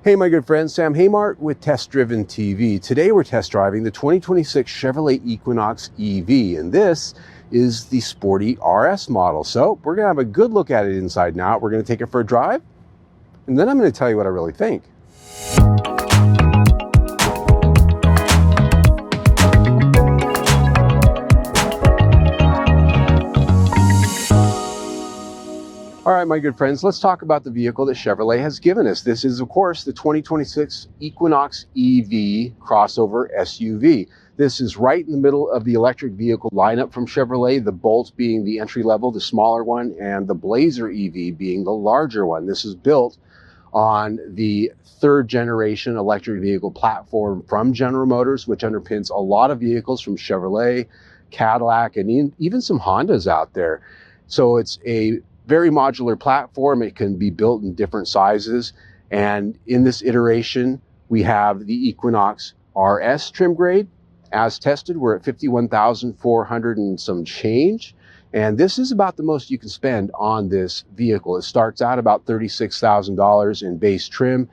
Hey my good friend, Sam Haymart with Test Driven TV. Today we're test driving the 2026 Chevrolet Equinox EV, and this is the sporty RS model. So we're gonna have a good look at it inside and out. We're gonna take it for a drive, and then I'm gonna tell you what I really think. All right, my good friends, let's talk about the vehicle that Chevrolet has given us. This is, of course, the 2026 Equinox EV crossover SUV. This is right in the middle of the electric vehicle lineup from Chevrolet, the Bolt being the entry level, the smaller one, and the Blazer EV being the larger one. This is built on the third generation electric vehicle platform from General Motors, which underpins a lot of vehicles from Chevrolet, Cadillac, and even some Hondas out there. So it's a very modular platform. It can be built in different sizes. And in this iteration, we have the Equinox RS trim grade. As tested, we're at $51,400 and some change. And this is about the most you can spend on this vehicle. It starts out about $36,000 in base trim.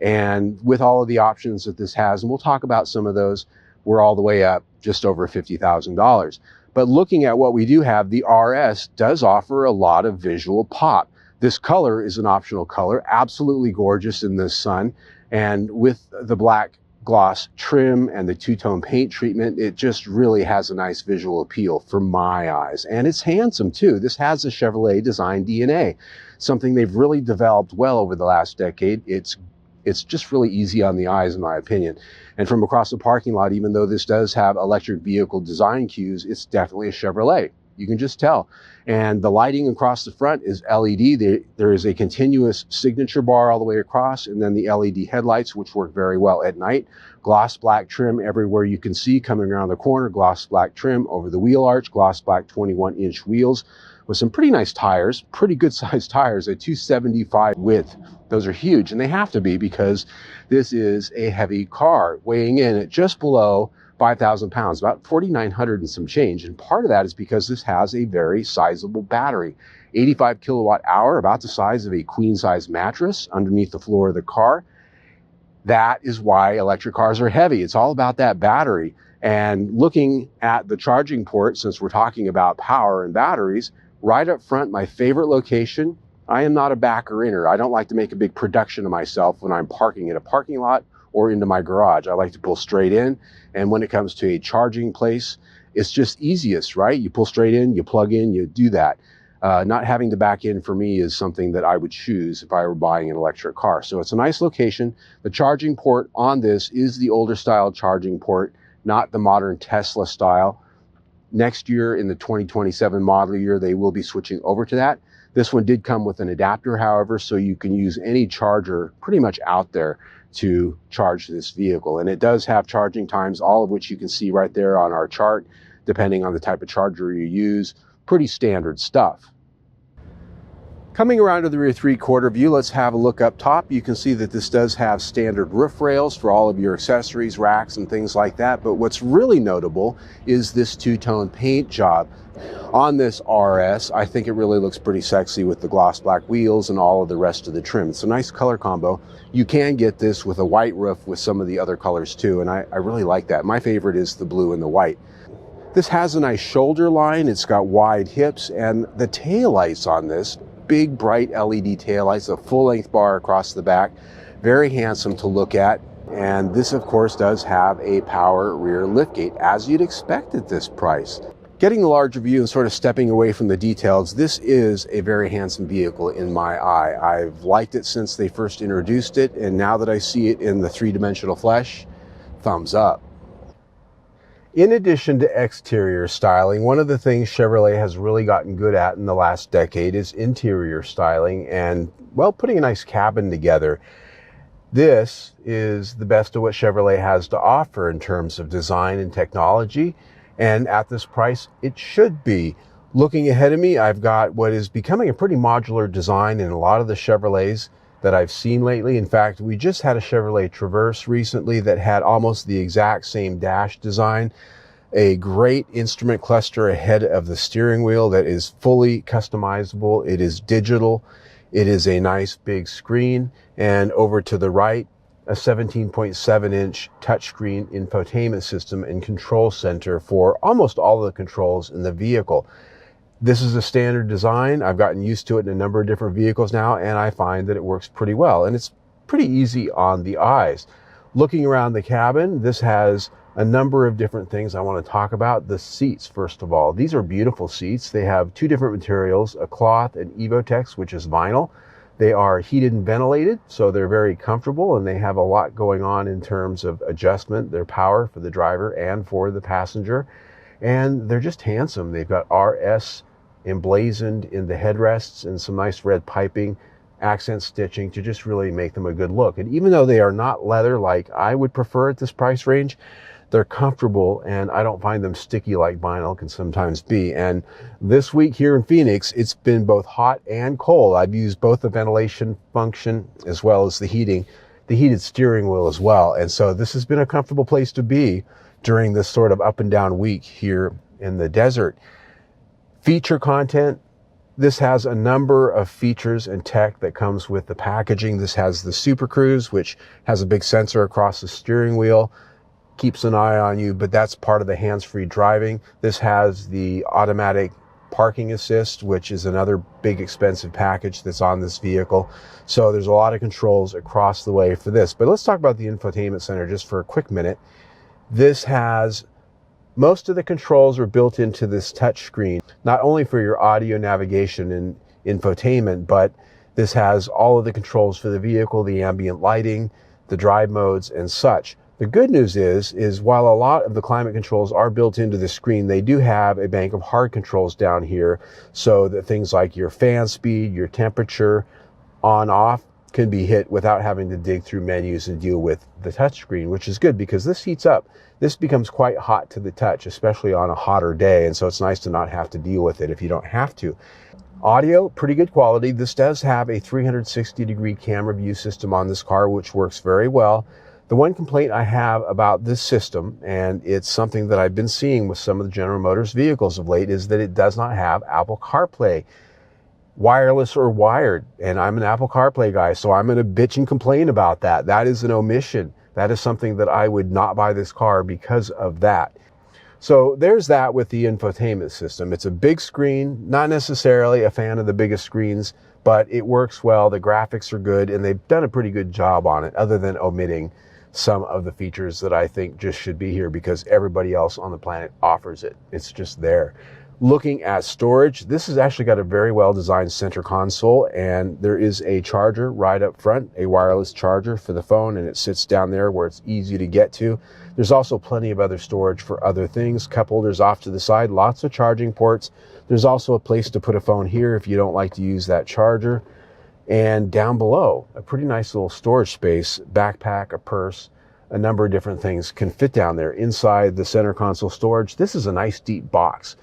And with all of the options that this has, and we'll talk about some of those, we're all the way up just over $50,000. But looking at what we do have, the RS does offer a lot of visual pop. This color is an optional color, absolutely gorgeous in the sun. And with the black gloss trim and the two-tone paint treatment, it just really has a nice visual appeal for my eyes. And it's handsome too. This has a Chevrolet design DNA, something they've really developed well over the last decade. It's just really easy on the eyes, in my opinion. And from across the parking lot, even though this does have electric vehicle design cues, it's definitely a Chevrolet. You can just tell. And the lighting across the front is LED. There is a continuous signature bar all the way across, and then the LED headlights, which work very well at night. Gloss black trim everywhere you can see coming around the corner. Gloss black trim over the wheel arch. Gloss black 21-inch wheels with some pretty nice tires, pretty good sized tires, a 275 width. Those are huge, and they have to be because this is a heavy car, weighing in at just below 5,000 pounds, about 4,900 and some change. And part of that is because this has a very sizable battery, 85 kilowatt hour, about the size of a queen size mattress underneath the floor of the car. That is why electric cars are heavy. It's all about that battery. And looking at the charging port, since we're talking about power and batteries, right up front, my favorite location. I am not a backer-inner. I don't like to make a big production of myself when I'm parking at a parking lot or into my garage. I like to pull straight in. And when it comes to a charging place, it's just easiest, right? You pull straight in, you plug in, you do that. Not having to back in for me is something that I would choose if I were buying an electric car. So it's a nice location. The charging port on this is the older style charging port, not the modern Tesla style. Next year, in the 2027 model year, they will be switching over to that. This one did come with an adapter, however, so you can use any charger pretty much out there to charge this vehicle. And it does have charging times, all of which you can see right there on our chart, depending on the type of charger you use. Pretty standard stuff. Coming around to the rear three-quarter view, let's have a look up top. You can see that this does have standard roof rails for all of your accessories, racks, and things like that. But what's really notable is this two-tone paint job. On this RS, I think it really looks pretty sexy with the gloss black wheels and all of the rest of the trim. It's a nice color combo. You can get this with a white roof with some of the other colors too, and I really like that. My favorite is the blue and the white. This has a nice shoulder line. It's got wide hips, and the taillights on this, big bright LED taillights, a full-length bar across the back, very handsome to look at. And this, of course, does have a power rear liftgate, as you'd expect at this price. Getting the larger view and sort of stepping away from the details, this is a very handsome vehicle in my eye. I've liked it since they first introduced it, and now that I see it in the three-dimensional flesh, thumbs up. In addition to exterior styling, one of the things Chevrolet has really gotten good at in the last decade is interior styling and, well, putting a nice cabin together. This is the best of what Chevrolet has to offer in terms of design and technology. And at this price, it should be. Looking ahead of me, I've got what is becoming a pretty modular design in a lot of the Chevrolets that I've seen lately. In fact, we just had a Chevrolet Traverse recently that had almost the exact same dash design. A great instrument cluster ahead of the steering wheel that is fully customizable. It is digital. It is a nice big screen, And over to the right, a 17.7-inch touchscreen infotainment system and control center for almost all of the controls in the vehicle. This is a standard design. I've gotten used to it in a number of different vehicles now, and I find that it works pretty well. And it's pretty easy on the eyes. Looking around the cabin, this has a number of different things I want to talk about. The seats, first of all. These are beautiful seats. They have two different materials, a cloth and Evotex, which is vinyl. They are heated and ventilated, so they're very comfortable, and they have a lot going on in terms of adjustment, their power for the driver and for the passenger. And they're just handsome. They've got RS emblazoned in the headrests and some nice red piping, accent stitching to just really make them a good look. And even though they are not leather like I would prefer at this price range, they're comfortable, and I don't find them sticky like vinyl can sometimes be. And this week here in Phoenix, it's been both hot and cold. I've used both the ventilation function as well as the heated steering wheel as well. And so this has been a comfortable place to be during this sort of up and down week here in the desert. Feature content. This has a number of features and tech that comes with the packaging. This has the Super Cruise, which has a big sensor across the steering wheel, keeps an eye on you, but that's part of the hands-free driving. This has the automatic parking assist, which is another big expensive package that's on this vehicle. So there's a lot of controls across the way for this. But let's talk about the infotainment center just for a quick minute. This has most of the controls are built into this touch screen, not only for your audio navigation and infotainment, but this has all of the controls for the vehicle, the ambient lighting, the drive modes, and such. The good news is while a lot of the climate controls are built into the screen, they do have a bank of hard controls down here so that things like your fan speed, your temperature, on, off can be hit without having to dig through menus and deal with the touchscreen, which is good because this heats up. This becomes quite hot to the touch, especially on a hotter day, and so it's nice to not have to deal with it if you don't have to. Audio, pretty good quality. This does have a 360-degree camera view system on this car, which works very well. The one complaint I have about this system, and it's something that I've been seeing with some of the General Motors vehicles of late, is that it does not have Apple CarPlay, wireless or wired. And I'm an Apple CarPlay guy, so I'm going to bitch and complain about that. That is an omission. That is something that I would not buy this car because of that. So there's that with the infotainment system. It's a big screen, not necessarily a fan of the biggest screens, but it works well. The graphics are good, and they've done a pretty good job on it, other than omitting some of the features that I think just should be here because everybody else on the planet offers it. It's just there. Looking at storage, this has actually got a very well designed center console, and there is a charger right up front, a wireless charger for the phone, and it sits down there where it's easy to get to. There's also plenty of other storage for other things, cup holders off to the side, lots of charging ports. There's also a place to put a phone here if you don't like to use that charger. And down below, a pretty nice little storage space, backpack, a purse, a number of different things can fit down there. Inside the center console storage, this is a nice deep box.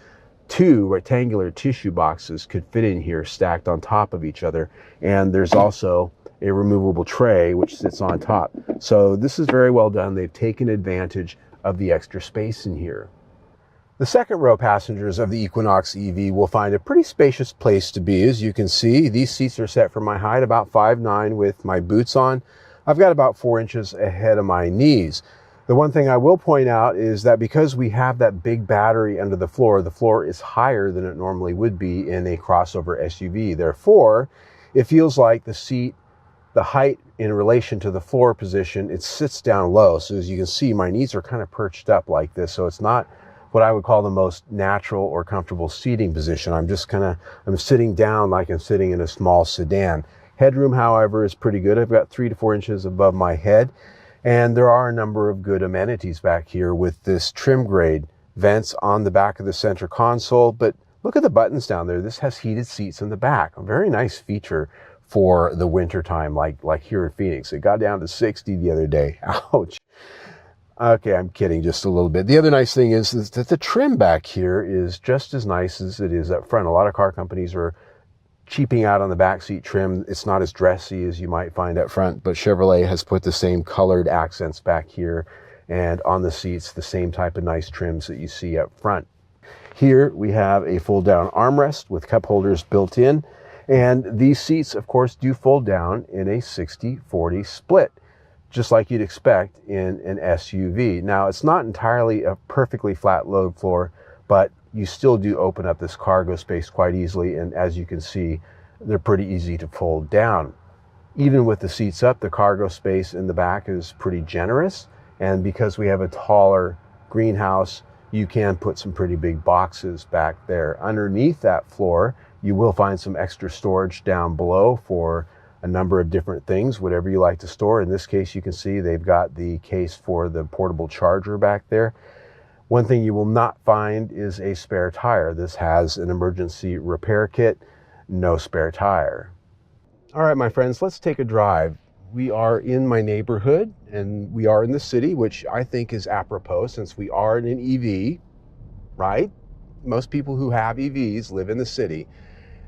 2 rectangular tissue boxes could fit in here stacked on top of each other. And there's also a removable tray which sits on top. So this is very well done. They've taken advantage of the extra space in here. The second row passengers of the Equinox EV will find a pretty spacious place to be. As you can see, these seats are set for my height, about 5'9", with my boots on. I've got about 4 inches ahead of my knees. The one thing I will point out is that because we have that big battery under the floor is higher than it normally would be in a crossover SUV. Therefore, it feels like the seat, the height in relation to the floor position, it sits down low. So as you can see, my knees are kind of perched up like this. So it's not what I would call the most natural or comfortable seating position. I'm sitting down like I'm sitting in a small sedan. Headroom, however, is pretty good. I've got 3 to 4 inches above my head. And there are a number of good amenities back here with this trim grade. Vents on the back of the center console, but look at the buttons down there. This has heated seats in the back. A very nice feature for the winter time, like here in Phoenix. It got down to 60 the other day. Ouch. Okay, I'm kidding just a little bit. The other nice thing is that the trim back here is just as nice as it is up front. A lot of car companies are cheaping out on the backseat trim. It's not as dressy as you might find up front, but Chevrolet has put the same colored accents back here, and on the seats, the same type of nice trims that you see up front. Here we have a fold-down armrest with cup holders built in, And these seats, of course, do fold down in a 60-40 split, just like you'd expect in an SUV. Now, it's not entirely a perfectly flat load floor, but you still do open up this cargo space quite easily. And as you can see, they're pretty easy to fold down. Even with the seats up, the cargo space in the back is pretty generous. And because we have a taller greenhouse, you can put some pretty big boxes back there. Underneath that floor, you will find some extra storage down below for a number of different things, whatever you like to store. In this case, you can see they've got the case for the portable charger back there. One thing you will not find is a spare tire. This has an emergency repair kit, no spare tire. All right, my friends, let's take a drive. We are in my neighborhood and we are in the city, which I think is apropos since we are in an EV, right? Most people who have EVs live in the city.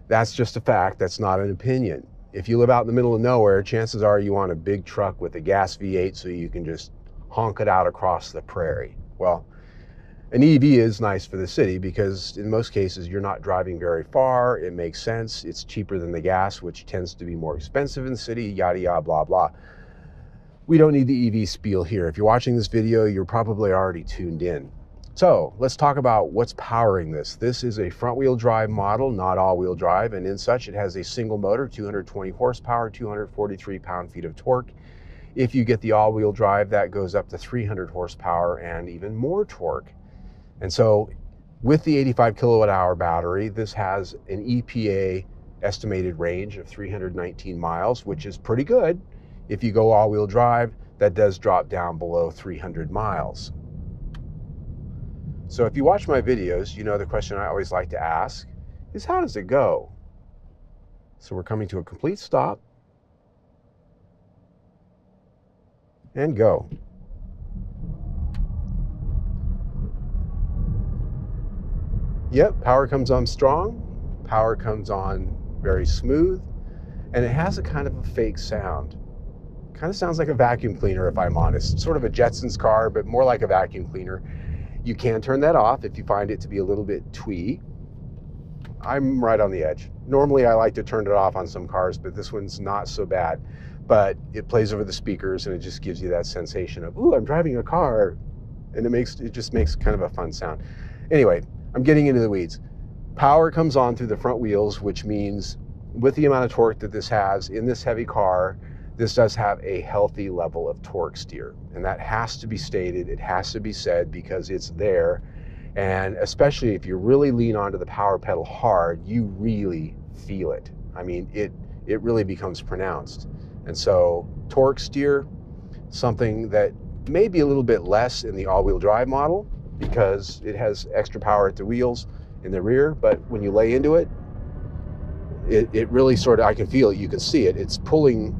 That's just a fact. That's not an opinion. If you live out in the middle of nowhere, chances are you want a big truck with a gas V8 so you can just honk it out across the prairie. Well, an EV is nice for the city because in most cases you're not driving very far. It makes sense. It's cheaper than the gas, which tends to be more expensive in the city, yada, yada, blah, blah. We don't need the EV spiel here. If you're watching this video, you're probably already tuned in. So let's talk about what's powering this. This is a front-wheel drive model, not all-wheel drive, and in such it has a single motor, 220 horsepower, 243 pound-feet of torque. If you get the all-wheel drive, that goes up to 300 horsepower and even more torque. And so with the 85 kilowatt hour battery, this has an EPA estimated range of 319 miles, which is pretty good. If you go all-wheel drive, that does drop down below 300 miles. So if you watch my videos, you know the question I always like to ask is, how does it go? So we're coming to a complete stop and go. Yep, power comes on strong, power comes on very smooth, and it has a kind of a fake sound. Kind of sounds like a vacuum cleaner, if I'm honest. Sort of a Jetsons car, but more like a vacuum cleaner. You can turn that off if you find it to be a little bit twee. I'm right on the edge. Normally I like to turn it off on some cars, but this one's not so bad. But it plays over the speakers and it just gives you that sensation of, ooh, I'm driving a car. And it just makes kind of a fun sound. Anyway, I'm getting into the weeds. Power comes on through the front wheels, which means with the amount of torque that this has in this heavy car, this does have a healthy level of torque steer. And that has to be stated, it has to be said because it's there. And especially if you really lean onto the power pedal hard, you really feel it. I mean, it really becomes pronounced. And so torque steer, something that may be a little bit less in the all-wheel drive model because it has extra power at the wheels in the rear, but when you lay into it, it really sort of, I can feel it, you can see it, it's pulling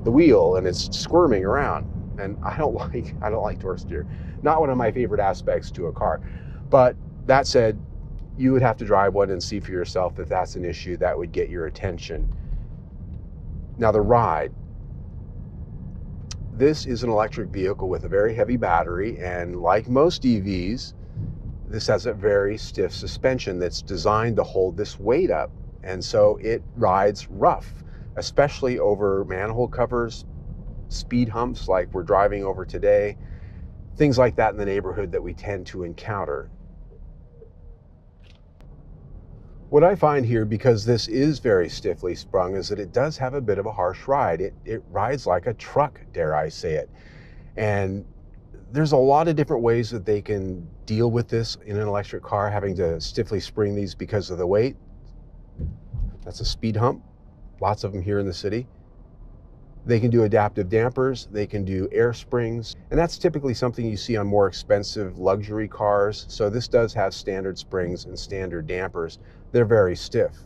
the wheel and it's squirming around. And I don't like torque steer. Not one of my favorite aspects to a car. But that said, you would have to drive one and see for yourself if that's an issue that would get your attention. Now the ride. This is an electric vehicle with a very heavy battery, and like most EVs, this has a very stiff suspension that's designed to hold this weight up. And so it rides rough, especially over manhole covers, speed humps like we're driving over today, things like that in the neighborhood that we tend to encounter. What I find here, because this is very stiffly sprung, is that it does have a bit of a harsh ride. It rides like a truck, dare I say it. And there's a lot of different ways that they can deal with this in an electric car, having to stiffly spring these because of the weight. That's a speed hump. Lots of them here in the city. They can do adaptive dampers, they can do air springs, and that's typically something you see on more expensive luxury cars. So this does have standard springs and standard dampers. They're very stiff.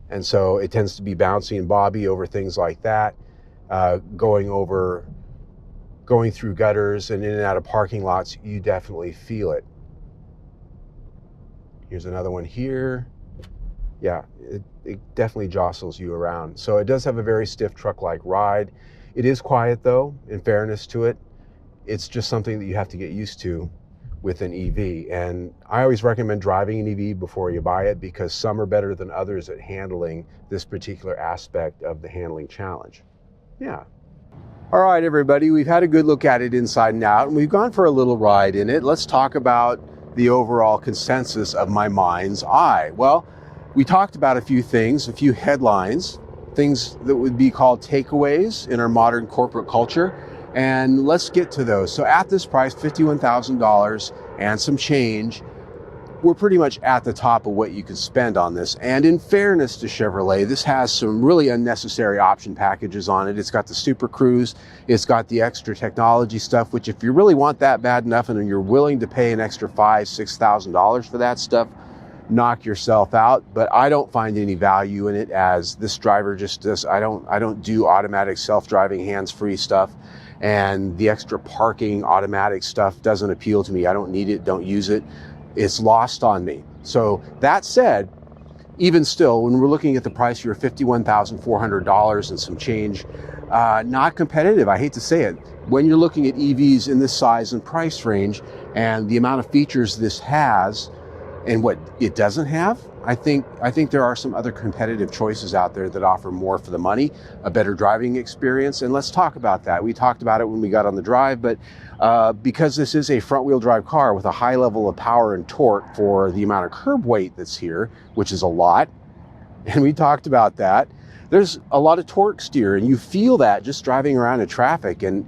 And so it tends to be bouncy and bobby over things like that, going through gutters and in and out of parking lots, you definitely feel it. Here's another one here. Yeah, it definitely jostles you around. So it does have a very stiff truck-like ride. It is quiet though, in fairness to it. It's just something that you have to get used to with an EV. And I always recommend driving an EV before you buy it, because some are better than others at handling this particular aspect of the handling challenge. Yeah. All right, everybody, we've had a good look at it inside and out, and we've gone for a little ride in it. Let's talk about the overall consensus of my mind's eye. Well, we talked about a few things, a few headlines, things that would be called takeaways in our modern corporate culture. And let's get to those. So at this price, $51,000 and some change, we're pretty much at the top of what you can spend on this. And in fairness to Chevrolet, this has some really unnecessary option packages on it. It's got the Super Cruise, it's got the extra technology stuff, which if you really want that bad enough and you're willing to pay an extra $5,000, $6,000 for that stuff, knock yourself out. But I don't find any value in it, as this driver just does. I don't do automatic self-driving hands-free stuff. And the extra parking automatic stuff doesn't appeal to me. I don't need it, don't use it. It's lost on me. So that said, even still, when we're looking at the price here, $51,400 and some change, not competitive. I hate to say it. When you're looking at EVs in this size and price range and the amount of features this has and what it doesn't have, I think there are some other competitive choices out there that offer more for the money, a better driving experience. And let's talk about that. We talked about it when we got on the drive, but because this is a front-wheel drive car with a high level of power and torque for the amount of curb weight that's here, which is a lot, and we talked about that, there's a lot of torque steer, and you feel that just driving around in traffic. And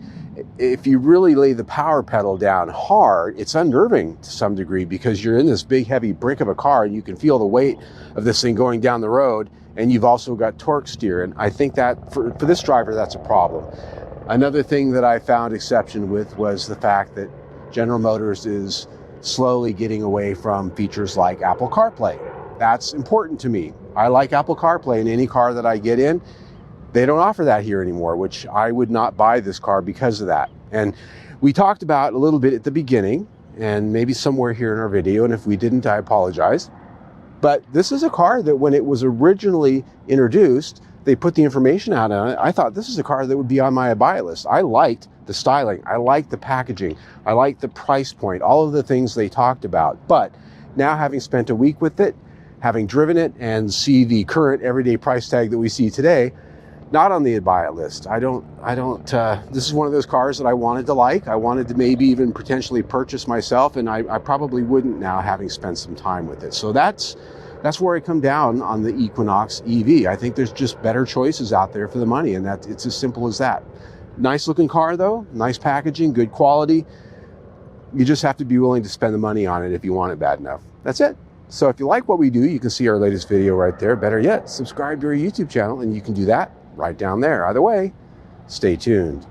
if you really lay the power pedal down hard, it's unnerving to some degree, because you're in this big heavy brick of a car and you can feel the weight of this thing going down the road, and you've also got torque steer. And I think that for this driver, that's a problem. Another thing that I found exception with was the fact that General Motors is slowly getting away from features like Apple CarPlay. That's important to me. I like Apple CarPlay in any car that I get in. They don't offer that here anymore, which I would not buy this car because of that. And we talked about a little bit at the beginning, and maybe somewhere here in our video, and if we didn't, I apologize. But this is a car that when it was originally introduced, they put the information out on it. I thought this is a car that would be on my buy list. I liked the styling. I liked the packaging. I liked the price point, all of the things they talked about. But now, having spent a week with it, having driven it, and see the current everyday price tag that we see today, not on the buy it list. This is one of those cars that I wanted to like. I wanted to maybe even potentially purchase myself, and I probably wouldn't now, having spent some time with it. So that's where I come down on the Equinox EV. I think there's just better choices out there for the money, and it's as simple as that. Nice looking car though, nice packaging, good quality. You just have to be willing to spend the money on it if you want it bad enough. That's it. So if you like what we do, you can see our latest video right there. Better yet, subscribe to our YouTube channel, and you can do that right down there. Either way, stay tuned.